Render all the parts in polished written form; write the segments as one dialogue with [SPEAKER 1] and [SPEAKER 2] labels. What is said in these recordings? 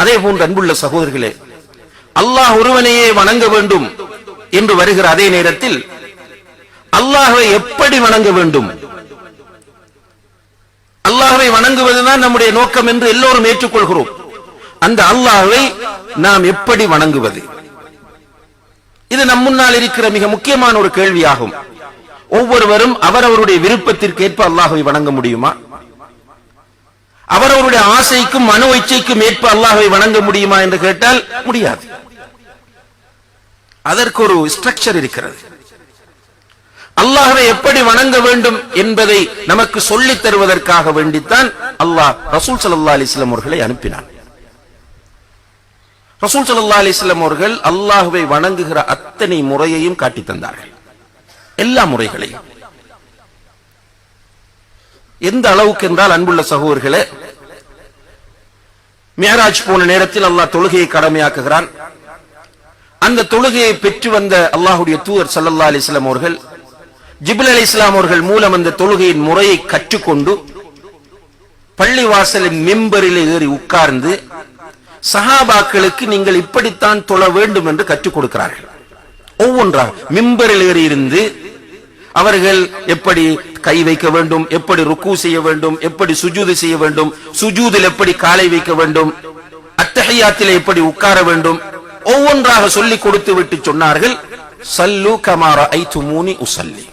[SPEAKER 1] அதே போன்று அன்புள்ள சகோதரர்களே, அல்லாஹ் ஒருவனையே வணங்க வேண்டும் என்று வருகிற அதே நேரத்தில் அல்லாஹ்வை எப்படி வணங்க வேண்டும், அல்லாஹ்வை வணங்குவதுதான் நம்முடைய நோக்கம் என்று எல்லோரும் ஏற்றுக்கொள்கிறோம். அந்த அல்லாஹ்வை நாம் எப்படி வணங்குவது, இது நம் முன்னால் இருக்கிற மிக முக்கியமான ஒரு கேள்வியாகும். ஒவ்வொருவரும் அவரவருடைய விருப்பத்திற்கு ஏற்ப அல்லாஹ்வை வணங்க முடியுமா? அவரவருடைய ஆசைக்கும் மனோ இச்சைக்கும் ஏற்ப அல்லாஹ்வை வணங்க முடியுமா என்று கேட்டால் முடியாது. அதற்கு ஒரு ஸ்ட்ரக்சர் இருக்கிறது. அல்லாஹ்வை எப்படி வணங்க வேண்டும் என்பதை நமக்கு சொல்லித் தருவதற்காக வேண்டித்தான் அல்லாஹ் ரசூல் ஸல்லல்லாஹு அலைஹி வஸல்லம் அவர்களை அனுப்பினார். ரசூல் ஸல்லல்லாஹு அலைஹி வஸல்லம் அவர்கள் அல்லாஹ்வை வணங்குகிற அத்தனை முறையையும் காட்டித் தந்தார்கள், எல்லா முறைகளையும். எந்த அளவுக்கு என்றால் அன்புள்ள சகோதரர்களே, மிஅராஜ் போன நேரத்தில் அல்லாஹ் தொழுகையை கடமையாக்குகிறான். அந்த தொழுகையை பெற்று வந்த அல்லாஹ்வுடைய தூதர் ஸல்லல்லாஹு அலைஹி வஸல்லம் அவர்கள் ஜிப்ரீல் அலைஹிஸ்ஸலாம் அவர்கள் மூலம் அந்த தொழுகையின் முறையை கற்றுக்கொண்டு பள்ளிவாசலின் மிம்பரில் ஏறி உட்கார்ந்து சஹாபாக்களுக்கு நீங்கள் இப்படித்தான் தொழ வேண்டும் என்று கற்றுக் கொடுக்கிறார்கள். ஒவ்வொன்றாக மிம்பரில் ஏறி இருந்து அவர்கள் எப்படி கை வைக்க வேண்டும், எப்படி ருக்கு செய்ய வேண்டும், எப்படி சுஜூது செய்ய வேண்டும், சுஜூதில் எப்படி காலை வைக்க வேண்டும், அத்தஹியாத்திலே எப்படி உட்கார வேண்டும், ஒவ்வொன்றாக சொல்லிக் கொடுத்து விட்டு சொன்னார்கள், சல்லு கமா ரஅய்துமூனி உஸல்லி,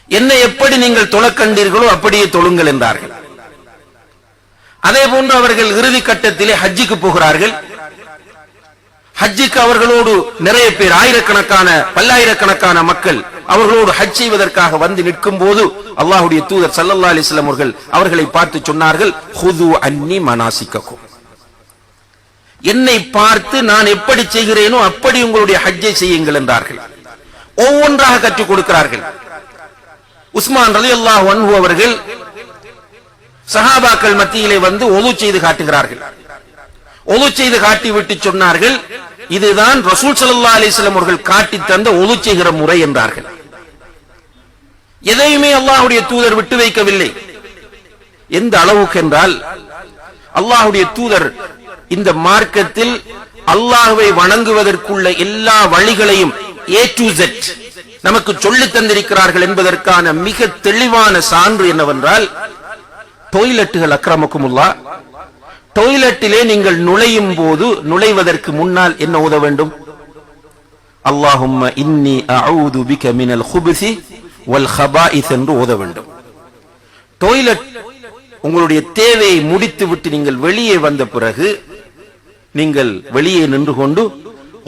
[SPEAKER 1] என்னை எப்படி நீங்கள் தொழக் கண்டீர்களோ அப்படியே தொழுங்கள் என்றார்கள். அதே போன்று அவர்கள் இறுதி கட்டத்திலே ஹஜ்ஜுக்கு போகிறார்கள். ஹஜ்ஜுக்கு அவர்களோடு நிறைய பேர், ஆயிரக்கணக்கான பல்லாயிரக்கணக்கான மக்கள் அவர்களோடு ஹஜ் செய்வதற்காக வந்து நிற்கும் போது அல்லாஹ்வுடைய தூதர் ஸல்லல்லாஹு அலைஹி வஸல்லம் அவர்களை பார்த்து சொன்னார்கள், ஹுது அன்னி மனாசிக்கக்கும், என்னை பார்த்து நான் எப்படி செய்கிறேனோ அப்படி உங்களுடைய ஹஜ்ஜை செய்யுங்கள் என்றார்கள். ஒவ்வொன்றாக கற்றுக் கொடுக்கிறார்கள். உஸ்மான் ரலியல்லாஹு அன்ஹு அவர்கள் சஹாபாக்கள் மத்தியிலே வந்து ஒது செய்து காட்டுகிறார்கள். ஒது செய்து காட்டி விட்டு சொன்னார்கள், இதுதான் ரசூல் ஸல்லல்லாஹு அலைஹி வஸல்லம் அவர்கள் காட்டி தந்த ஒது செய்கிற முறை என்றார்கள். எதையுமே அல்லாஹ்வுடைய தூதர் விட்டு வைக்கவில்லை. எந்த அளவுக்கு என்றால் அல்லாஹ்வுடைய தூதர் இந்த மார்க்கத்தில் அல்லாஹ்வை வணங்குவதற்குள்ள எல்லா வழிகளையும் A to Z நமக்கு சொல்லித் தந்திருக்கிறார்கள் என்பதற்கான மிக தெளிவான சான்று என்னவென்றால், டாய்லெட்டுகள் அக்ரமக்குமுல்லாஹ், டாய்லெட்டிலே நீங்கள் நுழையும் போது நுழைவதற்கு முன்னால் என்ன ஓத வேண்டும்? அல்லாஹும்ம இன்னி அஊது பிக மினல் குப்ஸி வல் கபாயிஸ் என்று ஓத வேண்டும். டாய்லெட் உங்களுடைய தேவையை முடித்து விட்டு நீங்கள் வெளியே வந்த பிறகு நீங்கள் வெளியே நின்று கொண்டு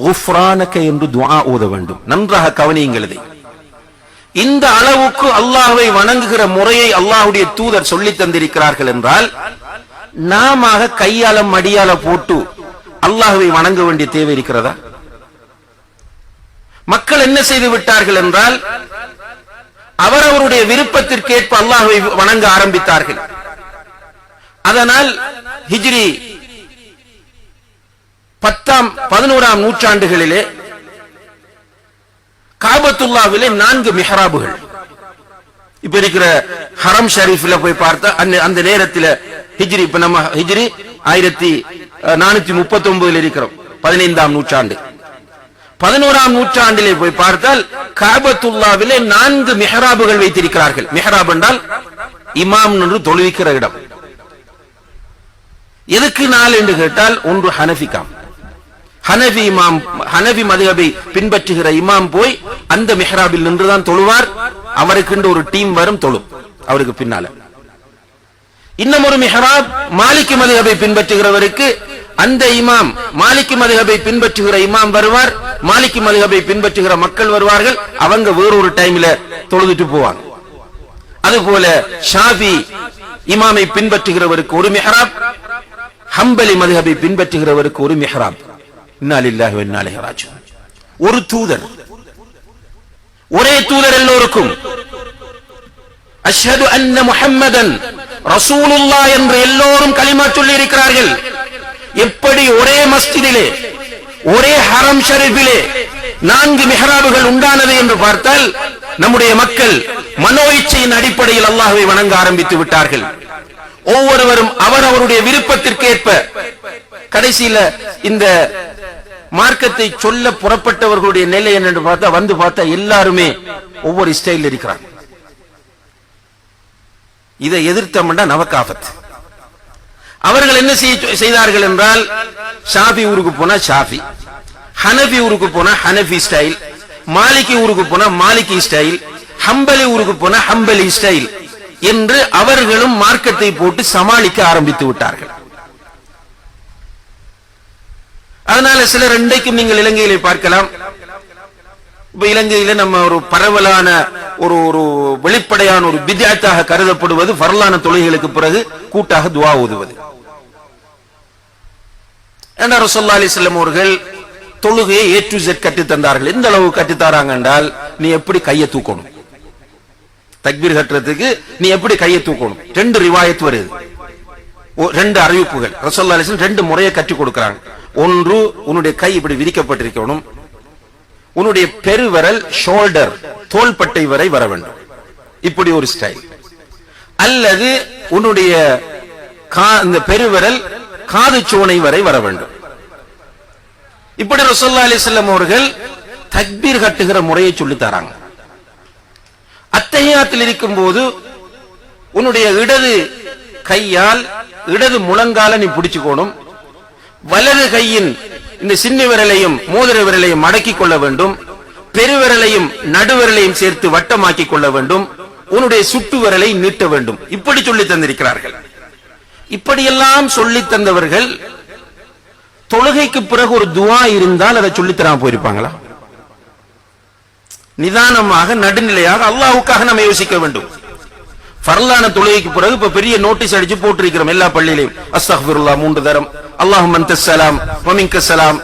[SPEAKER 1] குஃப்ரானக என்று துஆ ஓத வேண்டும். நன்றாக கவனியுங்கள். இந்த அளவுக்கு அல்லாஹ்வை வணங்குகிற முறையை அல்லாஹ்வுடைய தூதர் சொல்லித் தந்திருக்கிறார்கள் என்றால், நாம கையால மடியால போட்டு அல்லாஹ்வை வணங்க வேண்டிய தேவை இருக்கிறதா? மக்கள் என்ன செய்து விட்டார்கள் என்றால், அவரவருடைய விருப்பத்திற்கேற்ப அல்லாஹ்வை வணங்க ஆரம்பித்தார்கள். அதனால் ஹிஜ்ரி 10-11ஆம் நூற்றாண்டுகளிலே காபத்துல்லாவிலே 4 மிஹ்ராபுகள். இப்ப இருக்கிற ஹரம் ஷரீஃப்ல போய் பார்த்தா அந்த நேரத்தில் ஹிஜ்ரி, இப்ப நம்ம ஹிஜ்ரி 1439 இருக்கிறோம், 15ஆம் நூற்றாண்டு. 11ஆம் நூற்றாண்டிலே போய் பார்த்தால் காபத்துல்லாவிலே 4 மிஹ்ராபுகள் வைத்திருக்கிறார்கள். மிஹ்ராப் என்றால் இமாம் என்று தொழுவிக்கிற இடம். எதுக்கு 4 என்று கேட்டால், ஒன்று ஹனஃபிகாம், ஹனஃபி இமாம், ஹனஃபி மதுஹபை பின்பற்றுகிற இமாம் போய் அந்த மிஹ்ராபில் நின்றுதான் தொழுவார். அவருக்கு ஒரு டீம் வரும் தொழும் அவருக்கு பின்னால. இன்னும் ஒரு மிஹ்ராப் மாலிகி மதுஹபை பின்பற்றுகிறவருக்கு அந்த இமாம், மாலிகி மதுஹபை பின்பற்றுகிற இமாம் வருவார், மாலிகி மதுஹபை பின்பற்றுகிற மக்கள் வருவார்கள், அவங்க வேறொரு டைம்ல தொழுதுட்டு போவாங்க. அதுபோல ஷாஃபி இமாமை பின்பற்றுகிறவருக்கு ஒரு மிஹ்ராப், ஹம்பலி மதுஹபை பின்பற்றுகிறவருக்கு ஒரு மிஹ்ராப். இன்னா லில்லாஹி வ இன்னா இலைஹி ராஜிஊன். ஒரு தூதர், ஒரே தூதர் எல்லோருக்கும். அஷ்ஹது அன்ன முஹம்மதன் ரசூலுல்லாஹ் என்று எல்லோரும் கலிமா சொல்லி இருக்கிறார்கள். எப்படி ஒரே மஸ்ஜிதிலே, ஒரே ஹரம் ஷரீஃபிலே 4 மிஹ்ராபுகள் உண்டானது என்று பார்த்தால், நம்முடைய மக்கள் மனோ இச்சையின் அடிப்படையில் அல்லாஹ்வை வணங்க ஆரம்பித்து விட்டார்கள். ஒவ்வொருவரும் அவரவருடைய விருப்பத்திற்கேற்ப கடைசியில இந்த மார்க்கத்தை சொல்ல புறப்பட்டவர்களுடைய நிலை என்னன்னு பார்த்தா எல்லாருமே ஒவ்வொரு ஸ்டைல் இருக்கிறாங்க. இதை எதிர்த்தோம்னா நமக்கு ஆபத்து. அவர்கள் என்ன செய்தார்கள் என்றால், ஷாஃபி ஊருக்கு போனா ஷாஃபி, ஹனபி ஊருக்கு போனா ஹனபி ஸ்டைல், மாலிகி ஊருக்கு போனா மாலிகி ஸ்டைல், ஹம்பலி ஊருக்கு போனா ஹம்பலி ஸ்டைல் என்று அவர்களும் மார்க்கத்தை போட்டு சமாளிக்க ஆரம்பித்து விட்டார்கள். அதனால சிலர் இன்றைக்கும் நீங்கள் இலங்கையிலே பார்க்கலாம். இப்ப இலங்கையில நம்ம ஒரு பரவலான ஒரு வெளிப்படையான ஒரு பித்அத்தாக கருதப்படுவது ஃபர்லான தொழுகைகளுக்கு பிறகு கூட்டாக துஆ ஓதுவது. ஏன்னா ரசூலுல்லாஹி அலைஹி வஸல்லம் அவர்கள் தொழுகையை A to Z கட்டி தந்தார்கள். எந்த அளவு கட்டி தராங்க என்றால், நீ எப்படி கையை தூக்கணும், தக்பீர் கட்டுறதுக்கு நீ எப்படி கையை தூக்கணும். 2 ரிவாயத் வருது, 2 அறிவிப்புகள். ரசூலுல்லாஹி அலைஹி வஸல்லம் 2 முறையை கற்றுக் கொடுக்கிறாங்க. ஒன்று, உன்னுடைய கை இப்படி விரிக்கப்பட்டிருக்கணும், உன்னுடைய பெருவிரல் ஷோல்டர் தோள்பட்டை வரை வர வேண்டும், இப்படி ஒரு ஸ்டைல். அல்லது உன்னுடைய இந்த பெருவிரல் காது சோனை வரை வர வேண்டும். இப்படி ரசூலுல்லாஹி அலைஹி வஸல்லம் அவர்கள் தக்பீர் கட்டுகிற முறையை சொல்லி தராங்க. அத்தஹியாத்தில் இருக்கும் போது உன்னுடைய இடது கையால் இடது முழங்கால நீ பிடிச்சுக்கணும், வலது கையின் இந்த சின்ன விரலையும் மோதிர விரலையும் மடக்கிக் கொள்ள வேண்டும், பெருவிரலையும் நடுவிரலையும் சேர்த்து வட்டமாக்கிக் கொள்ள வேண்டும், உன்னுடைய சுட்டு விரலை நீட்ட வேண்டும். இப்படி சொல்லி தந்திருக்கிறார்கள். இப்படியெல்லாம் சொல்லி தந்தவர்கள் தொழுகைக்கு பிறகு ஒரு துஆ இருந்தால் அதை சொல்லித்தராம போயிருப்பாங்களா? நிதானமாக நடுநிலையாக அல்லாஹ்வுக்காக நம்ம யோசிக்க வேண்டும். ஃபர்லான தொழுகைக்கு பிறகு இப்ப பெரிய நோட்டீஸ் அடிச்சு போட்டிருக்கிறோம் எல்லா பள்ளியிலையும், அஸ்தக்ஃபிருல்லாஹ் 3 தரம், அல்லாஹும்ம அன்தஸ் ஸலாம் வ மின்கஸ் ஸலாம்,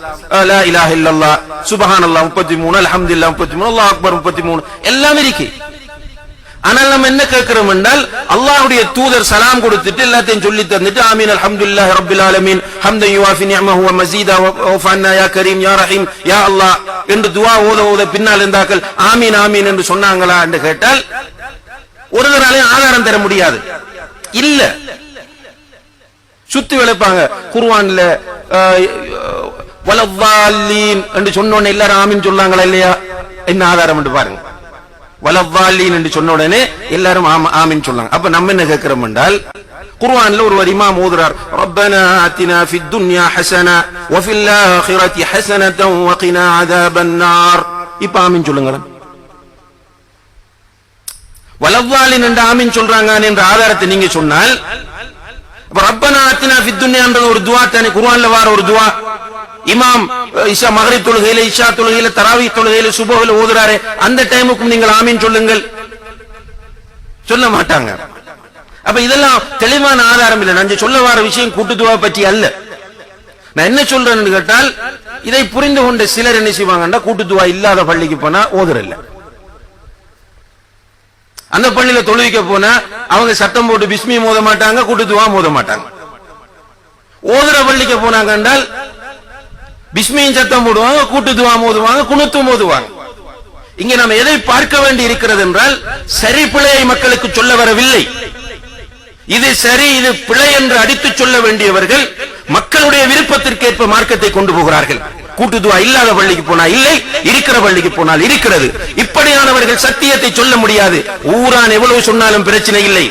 [SPEAKER 1] லா இலாஹ இல்லல்லாஹ், சுப்ஹானல்லாஹ் 33, அல்ஹம்துலில்லாஹ் 33, அல்லாஹ் அக்பர் 33 எல்லாம் இருக்கு. ஆனால் நம்ம என்ன கேட்கிறோம் என்றால், அல்லாஹ்வுடைய தூதர் சலாம் கொடுத்துட்டு எல்லாத்தையும் சொல்லி தந்துட்டு ஆமீன் அல்ஹம்துலில்லாஹி ரப்பில் ஆலமீன் ஹம்தன் யுவாஃபி நிஅமஹு வ மஸீதா வஃபன்னா யா கரீம் யா ரஹீம் யா அல்லாஹ் என்று துஆ ஓத பின்னால் இருந்தார்கள் ஆமீன் ஆமீன் என்று சொன்னாங்களா என்று கேட்டால் ஒருவராலே ஆதாரம் தர முடியாது. இல்ல, சுத்தி விளைப்பாங்க. குர்ஆன்ல வலவாலீன் என்று சொன்னோனே எல்லாரும் ஆமீன் சொன்னாங்களா இல்லையா? என்ன ஆதாரம் என்று பாருங்க. வலவாலீன் என்று சொன்ன உடனே எல்லாரும் ஆமீன் சொன்னாங்க. அப்ப நம்ம என்ன கேட்கிறோம் என்றால், குர்ஆன்ல ஒரு இமாம் ஓதுறார், ரப்பனா ஆத்தினா ஃபித் துன்யா ஹஸனா வ ஃபில் ஆখিরাতি ஹஸனதன் வ கினா அஸாபன் நார். இப்ப ஆமீன் சொல்லுங்க. வலவாலின் என்று ஆமீன் சொல்றாங்க என்ற ஆதாரத்தை நீங்க சொன்னால், ரப்பனா ஆத்தினா ஃபித் துன்யான்றது ஒரு துஆ தானே, குர்ஆன்ல வர ஒரு துஆ. இமாம் இஷா மக்ரிப் தொழுகையில, இஷா தொழுகையில, தராவீஹ் தொழுகையில, சுபஹ்ல ஓதுறாரே, அந்த டைமுக்கும் நீங்கள் ஆமீன் சொல்லுங்கள் சொல்ல மாட்டாங்க. அப்ப இதெல்லாம் தெளிவான ஆதாரம் இல்லை. நான் சொல்ல வர விஷயம் கூட்டு துஆ பற்றி அல்ல. நான் என்ன சொல்றேன்னு கேட்டால், இதை புரிந்து கொண்ட சிலர் என்ன செய்வாங்கன்னா, கூட்டு துஆ இல்லாத பள்ளிக்கு போனா ஓதுறல்ல, அந்த பள்ளியில தொழுவிக்க போனா அவங்க சத்தம் போட்டு பிஸ்மி மோத மாட்டாங்க, கூட்டு துஆ மோத மாட்டாங்க. ஓதுற பள்ளிக்கு போனாங்க என்றால் பிஸ்மியின் சத்தம் போடுவாங்க, கூட்டு துஆ மோதுவாங்க, குனுத்து மோதுவாங்க. இங்கே நாம் எதை பார்க்க வேண்டி இருக்கிறது என்றால், சரி பிழையை மக்களுக்கு சொல்ல வரவில்லை. இது சரி இது பிழை என்று அடித்து சொல்ல வேண்டியவர்கள் மக்களுடைய விருப்பத்திற்கேற்ப மார்க்கத்தை கொண்டு போகிறார்கள். கூட்டு துஆ இல்லாத பள்ளிக்கு போனா இல்லை, இருக்கிற பள்ளிக்கு போனால் இருக்கிறது. இப்படியானவர்கள் சத்தியத்தை சொல்ல முடியாது. ஊரான் எவ்வளவு சொன்னாலும் பிரச்சனை இல்லை,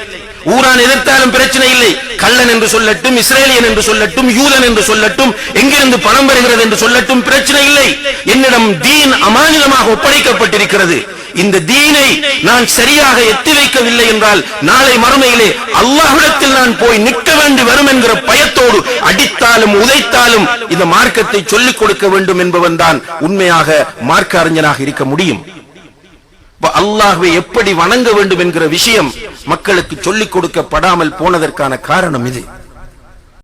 [SPEAKER 1] ஊரான் எதிர்த்தாலும் பிரச்சனை இல்லை. கள்ளன் என்று சொல்லட்டும், இஸ்ரேலியன் என்று சொல்லட்டும், யூதன் என்று சொல்லட்டும், எங்கிருந்து பணம் வருகிறது என்று சொல்லட்டும், பிரச்சனை இல்லை. என்னிடம் தீன் அமானிதமாக ஒப்படைக்கப்பட்டிருக்கிறது. இந்த தீனை நான் சரியாக எத்தி வைக்கவில்லை என்றால் நாளை மறுமையிலே அல்லாஹ்விடத்தில் நான் போய் நிற்க வேண்டி வரும் என்கிற பயத்தோடு அடித்தாலும் உதைத்தாலும் இந்த மார்க்கத்தை சொல்லிக் கொடுக்க வேண்டும் என்பவன் தான் உண்மையாக மார்க்க அறிஞனாக இருக்க முடியும். அல்லாஹ்வை எப்படி வணங்க வேண்டும் என்கிற விஷயம் மக்களுக்கு சொல்லிக் கொடுக்கப்படாமல் போனதற்கான காரணம் இது.